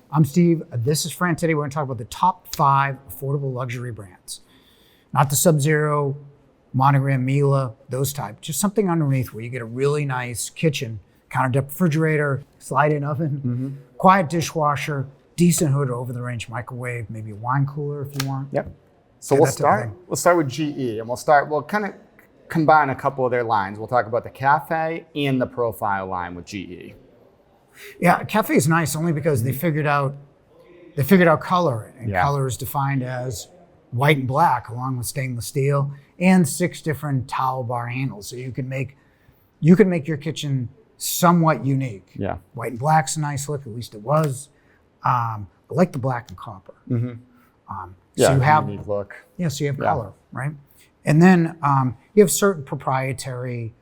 I'm Steve. This is Fran. Today we're going to talk about the top 5 affordable luxury brands. Not the Sub-Zero, Monogram, Miele, those type. Just something underneath where you get a really nice kitchen, countertop refrigerator, slide-in oven, quiet dishwasher, decent hood or over-the-range microwave, maybe a wine cooler if you want. Yep. So we'll start with GE, and we'll kind of combine a couple of their lines. We'll talk about the Cafe and the Profile line with GE. Yeah, Cafe is nice only because they figured out color, and color is defined as white and black along with stainless steel and 6 different towel bar handles. So you can make your kitchen somewhat unique. Yeah. White and black's a nice look, at least it was. I like the black and copper. So you have unique look. Yeah, so you have color, right? And then you have certain proprietary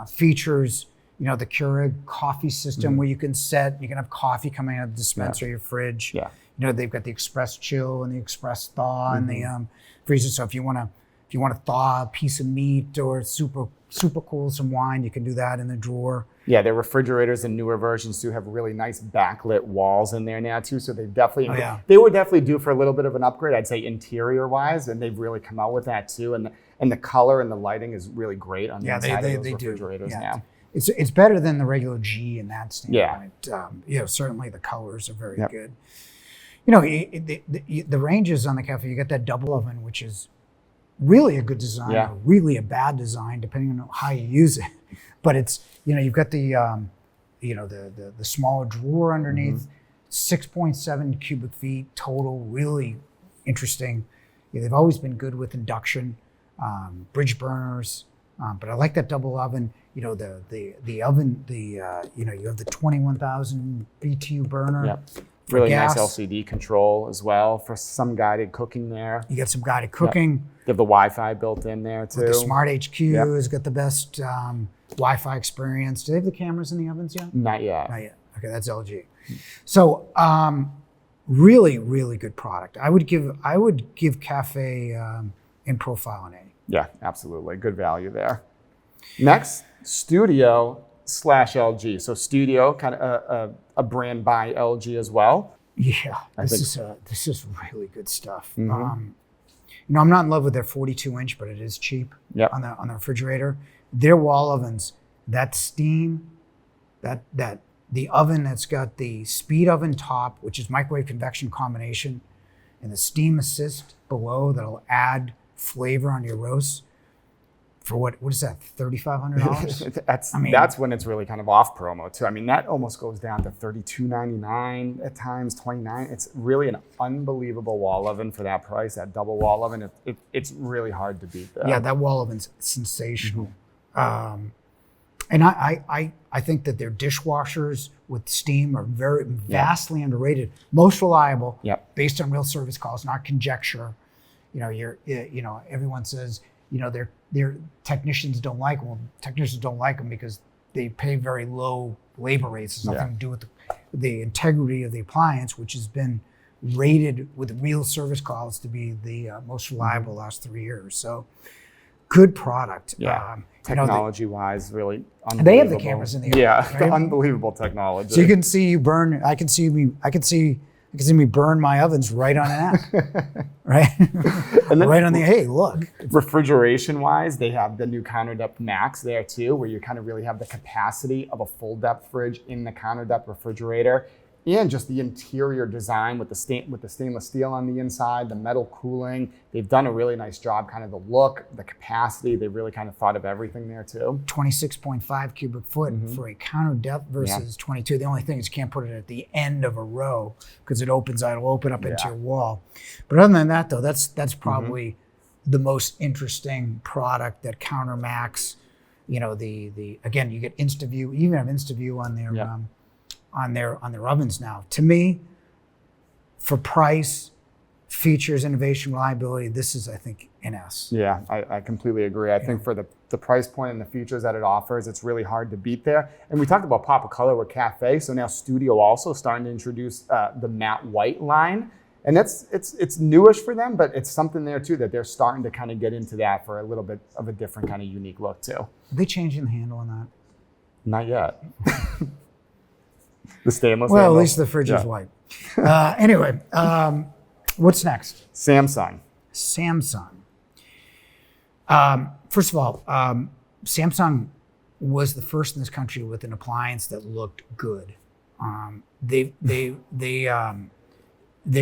features. You know, the Keurig coffee system where you can have coffee coming out of the dispenser, your fridge. Yeah. You know, they've got the express chill and the express thaw and the freezer. So if you want to thaw a piece of meat or super cool some wine, you can do that in the drawer. Yeah, their refrigerators and newer versions do have really nice backlit walls in there now too. So they definitely they were definitely due for a little bit of an upgrade, I'd say interior wise, and they've really come out with that too. And the color and the lighting is really great on the inside of those refrigerators now. It's better than the regular G in that standpoint. Certainly the colors are very good. You know, the ranges on the Cafe, you got that double oven, which is really a good design, or really a bad design, depending on how you use it. But it's, you've got the smaller drawer underneath, 6.7 cubic feet total, really interesting. They've always been good with induction, bridge burners, but I like that double oven. You know, the oven, you have the 21,000 BTU burner. Yep. Really nice LCD control as well for some guided cooking there. You get some guided cooking. Yep. You have the Wi-Fi built in there too. With the Smart HQ has got the best Wi-Fi experience. Do they have the cameras in the ovens yet? Not yet. Not yet. Okay, that's LG. So really, really good product. I would give Cafe and Profile an A. Yeah, absolutely. Good value there. Next, Studio /LG. So Studio, kind of a brand by LG as well. Yeah, this is really good stuff. I'm not in love with their 42-inch, but it is cheap on the refrigerator. Their wall ovens, that steam, the oven that's got the speed oven top, which is microwave convection combination, and the steam assist below that'll add flavor on your roast. For what is that, $3,500? That's when it's really kind of off promo too. I mean, that almost goes down to $32.99 at times, $29. It's really an unbelievable wall oven for that price, that double wall oven. It's really hard to beat that. Yeah, that wall oven's sensational. And I think that their dishwashers with steam are vastly underrated. Most reliable, based on real service calls, not conjecture. Everyone says, their technicians don't like them. Well, technicians don't like them because they pay very low labor rates. It's nothing to do with the integrity of the appliance, which has been rated with real service calls to be the most reliable the last 3 years. So good product. Yeah. Technology-wise, really unbelievable. They have the cameras in the oven. Yeah, right? Unbelievable technology. So you can see you burn. I can see me burn my ovens right on an app, right? And then right on the, hey, look. Refrigeration-wise, they have the new counter depth max there too, where you kind of really have the capacity of a full depth fridge in the counter depth refrigerator. And just the interior design with the stainless steel on the inside, the metal cooling. They've done a really nice job, kind of the look, the capacity. They've really kind of thought of everything there too. 26.5 cubic foot for a counter depth versus 22. The only thing is you can't put it at the end of a row because it'll open up into your wall. But other than that though, that's probably the most interesting product that Counter Max, again, you get InstaView, you even have InstaView on their on their ovens now. To me, for price, features, innovation, reliability, this is, I think, an S. Yeah, I completely agree. I think for the price point and the features that it offers, it's really hard to beat there. And we talked about pop of color with Cafe, so now Studio also starting to introduce the matte white line. And it's newish for them, but it's something there too that they're starting to kind of get into that for a little bit of a different kind of unique look too. Are they changing the handle on that? Not yet. The stainless. Well, handle. at least the fridge is white. Anyway, what's next? Samsung. Samsung. First of all, Samsung was the first in this country with an appliance that looked good. They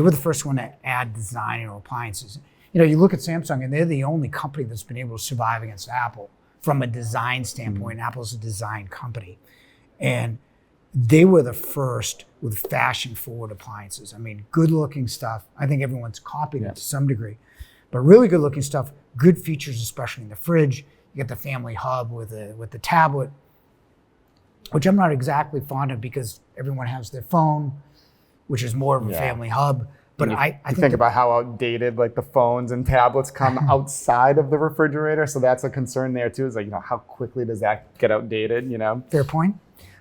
were the first one to add design into appliances. You look at Samsung, and they're the only company that's been able to survive against Apple from a design standpoint. Apple's a design company, and they were the first with fashion-forward appliances. I mean, good-looking stuff. I think everyone's copied it to some degree, but really good-looking stuff. Good features, especially in the fridge. You get the family hub with the tablet, which I'm not exactly fond of because everyone has their phone, which is more of a family hub. But I think about how outdated like the phones and tablets come outside of the refrigerator. So that's a concern there too. Is like, how quickly does that get outdated? Fair point.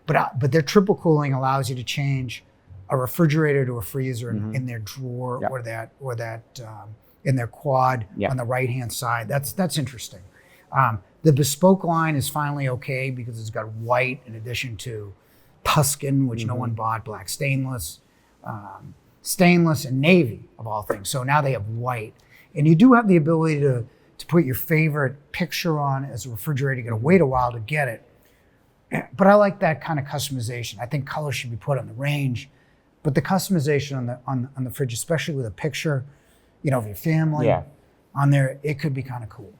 But their triple cooling allows you to change a refrigerator to a freezer in their drawer or that in their quad on the right hand side. That's interesting. The Bespoke line is finally okay because it's got white in addition to Tuscan, which no one bought, black stainless. Stainless and navy of all things. So now they have white. And you do have the ability to put your favorite picture on as a refrigerator. You're gonna wait a while to get it. But I like that kind of customization. I think color should be put on the range, but the customization on the fridge, especially with a picture, of your family on there, it could be kind of cool.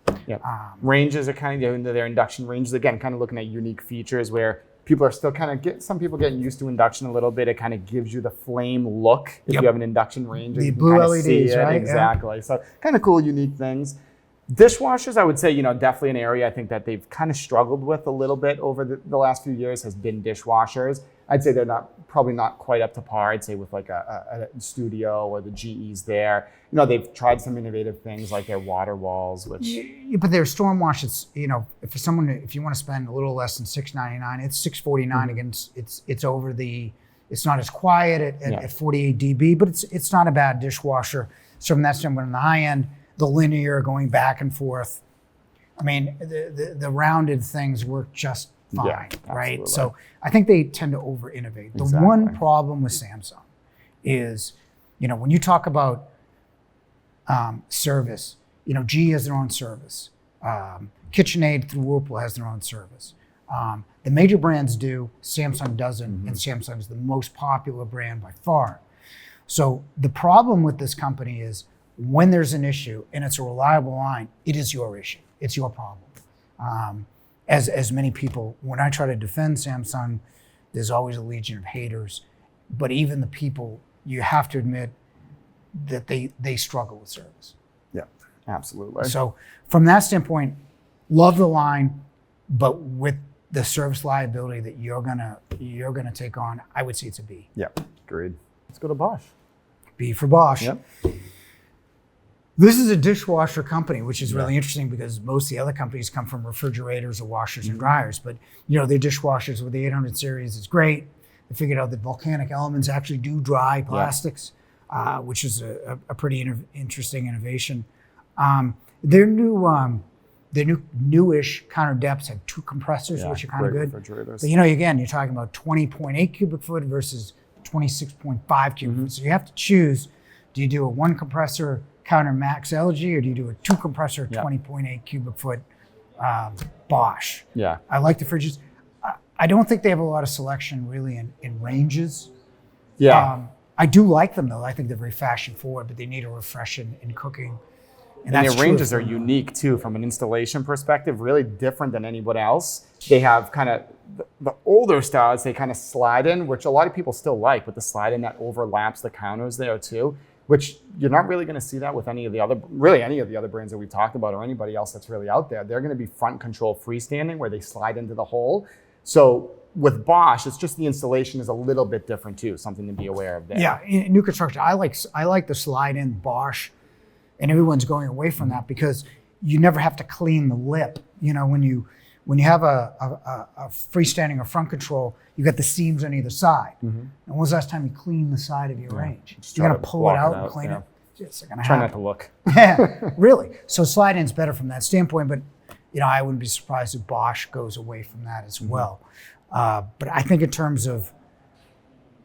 Ranges are kind of into their induction ranges. Again, kind of looking at unique features where people are still some people getting used to induction a little bit. It kind of gives you the flame look if you have an induction range. The blue LEDs, right? Exactly. Yeah. So kind of cool, unique things. Dishwashers, I would say, definitely an area I think that they've kind of struggled with a little bit over the last few years has been dishwashers. I'd say they're probably not quite up to par, I'd say, with like a Studio or the GEs there. They've tried some innovative things like their water walls, which... Yeah, but their storm wash, if you want to spend a little less than $6.99, it's $6.49 again. It's over it's not as quiet at 48 dB, but it's not a bad dishwasher. So from that standpoint, on the high end, the linear going back and forth. I mean, the rounded things work just fine, right? So I think they tend to over innovate. The one problem with Samsung is, when you talk about service, GE has their own service. KitchenAid through Whirlpool has their own service. The major brands do, Samsung doesn't, and Samsung is the most popular brand by far. So the problem with this company is when there's an issue and it's a reliable line, it is your issue. It's your problem. As many people, when I try to defend Samsung, there's always a legion of haters. But even the people, you have to admit that they struggle with service. Yeah, absolutely. So from that standpoint, love the line, but with the service liability that you're gonna take on, I would say it's a B. Yeah, agreed. Let's go to Bosch. B for Bosch. Yep. This is a dishwasher company, which is really interesting because most of the other companies come from refrigerators or washers and dryers. But their dishwashers with the 800 series is great. They figured out that volcanic elements actually do dry plastics, which is a pretty interesting innovation. Their newish counter depths have two compressors, which are kind of good. But again, you're talking about 20.8 cubic foot versus 26.5 cubic foot. So you have to choose: do you do a one compressor counter max LG, or do you do a two compressor 20.8 cubic foot Bosch? Yeah, I like the fridges. I don't think they have a lot of selection really in ranges. Yeah, I do like them though. I think they're very fashion forward, but they need a refresh in cooking. And their ranges are unique too from an installation perspective, really different than anyone else. They have kind of the older styles, they kind of slide in, which a lot of people still like, but the slide in that overlaps the counters there too, which you're not really going to see that with any of the other brands that we talked about or anybody else that's really out there. They're going to be front control freestanding where they slide into the hole. So with Bosch, it's just the installation is a little bit different too, something to be aware of there. Yeah, in new construction, I like the slide in Bosch, and everyone's going away from that because you never have to clean the lip. When you have a freestanding or front control, you got the seams on either side. And when's the last time you cleaned the side of your range? You got to pull it out and clean it. It's not gonna happen. Try not to look. Yeah, really. So slide-in's better from that standpoint, but I wouldn't be surprised if Bosch goes away from that as well. But I think in terms of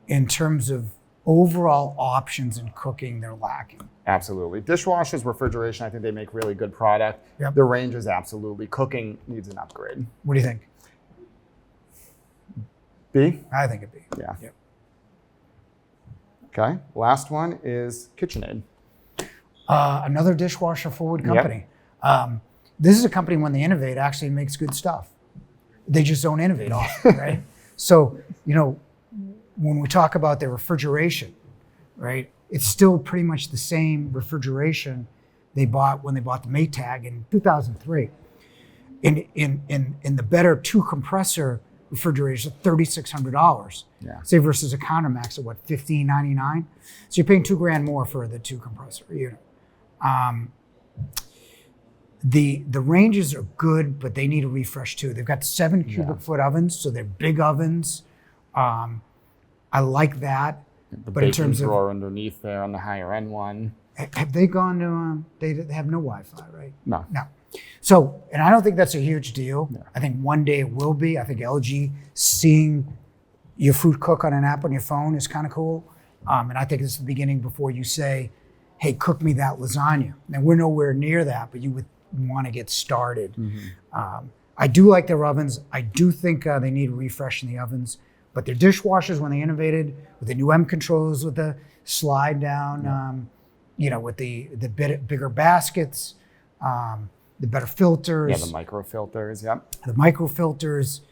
in terms of overall options in cooking, they're lacking. Absolutely. Dishwashers, refrigeration, I think they make really good product. Yep. The range is absolutely. Cooking needs an upgrade. What do you think? B? I think it'd be. Yeah. Yep. Okay. Last one is KitchenAid. Another dishwasher forward company. This is a company, when they innovate, actually makes good stuff. They just don't innovate often, right? So, you know, when we talk about their refrigeration, right, it's still pretty much the same refrigeration they bought when they bought the Maytag in 2003. In the better two compressor refrigerators, $3,600. Yeah. Say versus a CounterMax at what, $1,599? So you're paying $2,000 more for the two compressor unit. The ranges are good, but they need a refresh too. They've got 7 cubic foot ovens, so they're big ovens. I like that. The But in bacon terms of, drawer underneath there on the higher end one. have they gone to, they have no Wi-Fi, right? No. No. So, and I don't think that's a huge deal. Yeah. I think one day it will be. I think LG seeing your food cook on an app on your phone is kind of cool. And I think it's the beginning before you say, hey, cook me that lasagna. Now, we're nowhere near that, but you would want to get started. I do like their ovens. I do think they need a refresh in the ovens. But their dishwashers, when they innovated with the new M controls, with the slide down, you know, with the bigger baskets, the better filters. Yeah, the micro filters, yep. The micro filters,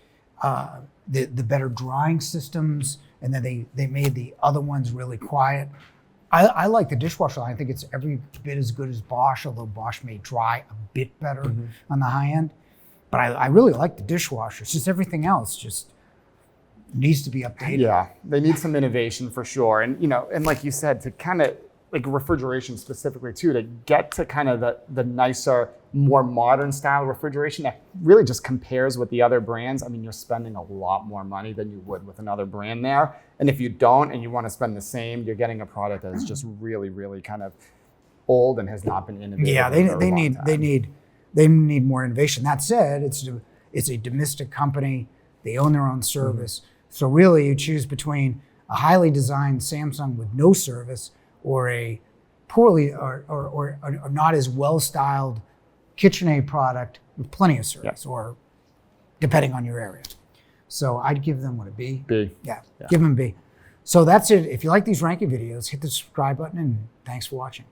the better drying systems, and then they made the other ones really quiet. I like the dishwasher line. I think it's every bit as good as Bosch, although Bosch may dry a bit better on the high end. But I really like the dishwasher. It's just everything else just needs to be updated. Yeah, they need some innovation for sure. And, you know, and like you said, to kind of, like refrigeration specifically too, to get to kind of the nicer, more modern style refrigeration that really just compares with the other brands. I mean, you're spending a lot more money than you would with another brand there. And if you don't, and you want to spend the same, you're getting a product that is just really, really kind of old and has not been innovated. Yeah, they need more innovation. That said, it's a domestic company. They own their own service. So really, you choose between a highly designed Samsung with no service or a poorly or not as well-styled KitchenAid product with plenty of service, or depending on your area. So I'd give them, what, a B? B. Yeah, give them B. So that's it. If you like these ranking videos, hit the subscribe button, and thanks for watching.